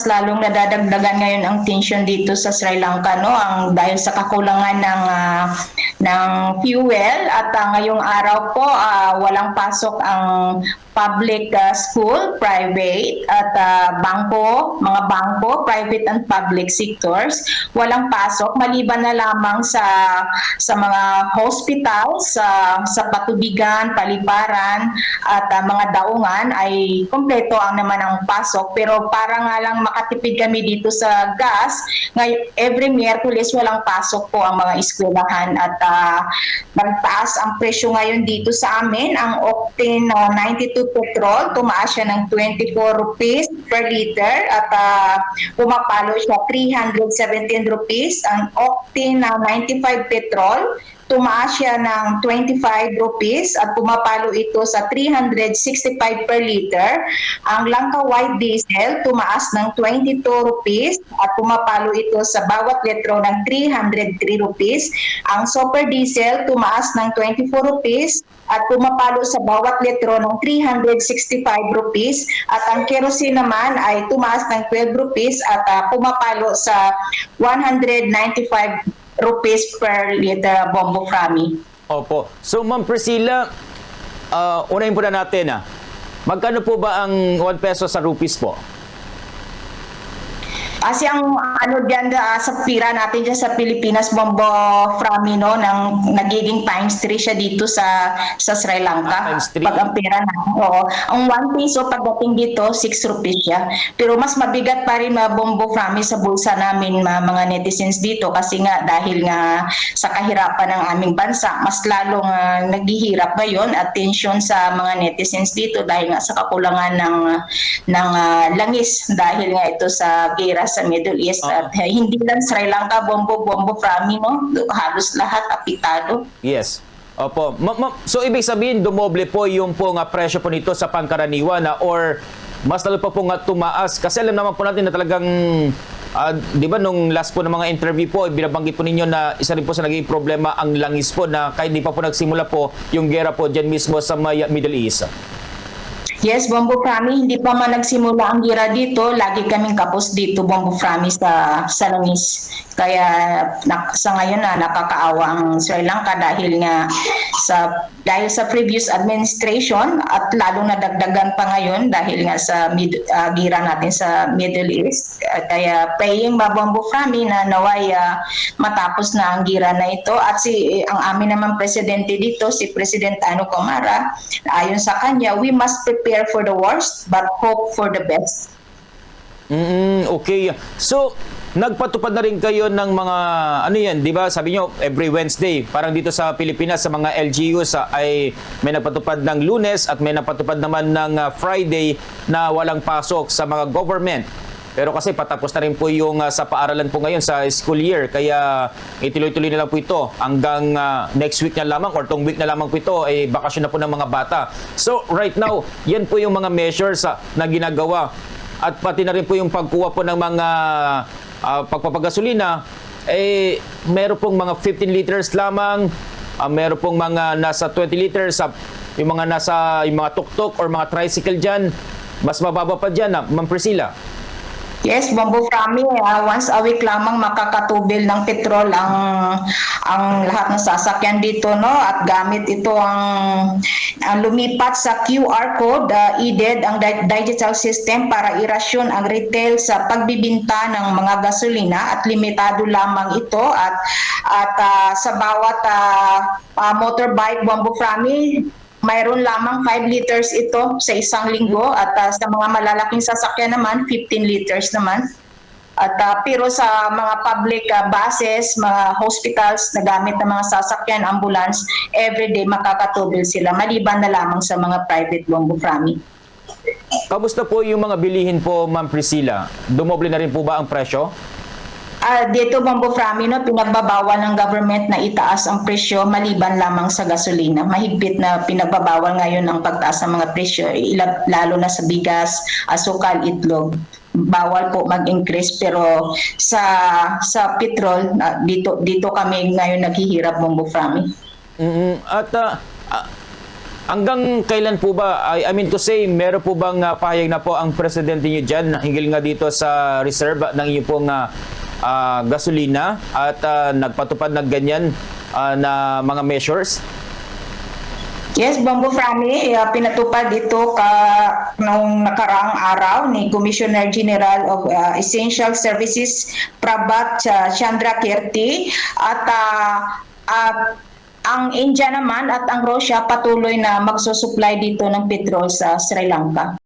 lalong nadadagdagan ngayon ang tension dito sa Sri Lanka, no, ang dahil sa kakulangan ng fuel at ngayong araw po walang pasok ang public school, private at mga bangko, private and public sectors, walang pasok maliban na lamang sa mga hospitals, sa patubigan, paliparan at mga daungan ay kompleto ang naman ang pasok, pero para nga lang makatipid kami dito sa gas, every Miyerkules walang pasok po ang mga eskwelahan at nagtaas ang presyo ngayon dito sa amin. Ang octane 92 petrol, tumaas siya ng 24 rupees per liter at pumapalo siya 317 rupees. Ang octane 95 petrol, tumaas siya ng 25 rupees at pumapalo ito sa 365 per liter. Ang Langka White Diesel tumaas ng 22 rupees at pumapalo ito sa bawat litro ng 303 rupees. Ang Super Diesel tumaas ng 24 rupees at pumapalo sa bawat litro ng 365 rupees. At ang kerosene naman ay tumaas ng 12 rupees at pumapalo sa 195 rupees per liter, Bombo Frami. Opo. So, Ma'am Priscilla, unahin po na natin. Magkano po ba ang 1 peso sa rupees po? Kasi ang diyan sa pira natin dyan sa Pilipinas, Bombo Frami, no, nagiging times 3 siya dito sa Sri Lanka. Times 3? Pag ang pira natin, oo. Ang 1 peso pagdating dito, 6 rupees siya. Pero mas mabigat pa rin Bombo Frami sa bulsa namin mga netizens dito kasi nga dahil nga sa kahirapan ng aming bansa, mas lalong naghihirap ngayon at tension sa mga netizens dito dahil nga sa kakulangan ng langis dahil nga ito sa gera sa Middle East at hindi lang Sri Lanka, Bombo Frami, no? Halos lahat apitado. Yes. Opo. So, ibig sabihin, dumoble po yung presyo po nito sa pangkaraniwan or mas lalo pa po nga tumaas? Kasi alam naman po natin na talagang, di ba, nung last po ng mga interview po, binabanggit po ninyo na isa rin po sa naging problema ang langis po na kahit di pa po nagsimula po yung gera po dyan mismo sa Middle East. Yes, Bombo Frami, hindi pa man nagsimula ang gira dito, lagi kaming kapos dito, Bombo Frami, sa langis. Kaya sa ngayon nakakaawa ang Sri Lanka dahil sa previous administration at lalong nadagdagan pa ngayon dahil nga sa gira natin sa Middle East. Kaya praying Bombo Frami na naway matapos na ang gira na ito at ang amin naman presidente dito, si President Ano Kumara, ayon sa kanya, we must prepare for the worst but hope for the best. Okay. So, nagpatupad na rin kayo ng mga, di ba, sabi nyo, every Wednesday, parang dito sa Pilipinas, sa mga LGUs, ay may nagpatupad ng Lunes at may nagpatupad naman ng Friday na walang pasok sa mga government. Pero kasi patapos na rin po yung sa paaralan po ngayon sa school year, kaya ituloy-tuloy na lang po ito hanggang next week na lamang or tong week na lamang po ito, bakasyon na po ng mga bata. So right now, yan po yung mga measures na ginagawa at pati na rin po yung pagkuha po ng mga pagpapagasolina, meron pong mga 15 liters lamang, meron pong mga nasa 20 liters, yung mga tuk-tuk or mga tricycle dyan, mas mababa pa dyan, Ma'am Priscilla. Yes, Bombo Frami, once a week lamang makakatubil ng petrol ang lahat ng sasakyan dito, no? At gamit ito ang lumipat sa QR code, EDED, ang digital system para irasyon ang retail sa pagbibinta ng mga gasolina at limitado lamang ito at sa bawat motorbike, Bombo Frami, mayroon lamang 5 liters ito sa isang linggo at sa mga malalaking sasakyan naman 15 liters naman. At pero sa mga public buses, mga hospitals na gamit ng mga sasakyan, ambulance, everyday makakatubil sila maliban na lamang sa mga private, Bombo Frami. Kamusta po yung mga bilihin po, Ma'am Priscilla? Dumoble na rin po ba ang presyo? Dito, Bombo Frami, no, pinagbabawal ng government na itaas ang presyo maliban lamang sa gasolina. Mahigpit na pinagbabawal ngayon ang pagtaas ng mga presyo, lalo na sa bigas, asukal, itlog. Bawal po mag-increase, pero sa petrol, dito kami ngayon naghihirap, Bombo Frami. At Hanggang kailan po ba, I mean to say, meron po bang pahayag na po ang presidente niyo dyan hinggil nga dito sa reserve ng inyong pong gasolina at nagpatupad ng ganyan na mga measures? Yes, Bongo Frami, pinatupad ito noong nakaraang araw ni Commissioner General of Essential Services Prabhat Chandra Kirti at ang India naman at ang Russia patuloy na magsusupply dito ng petrol sa Sri Lanka.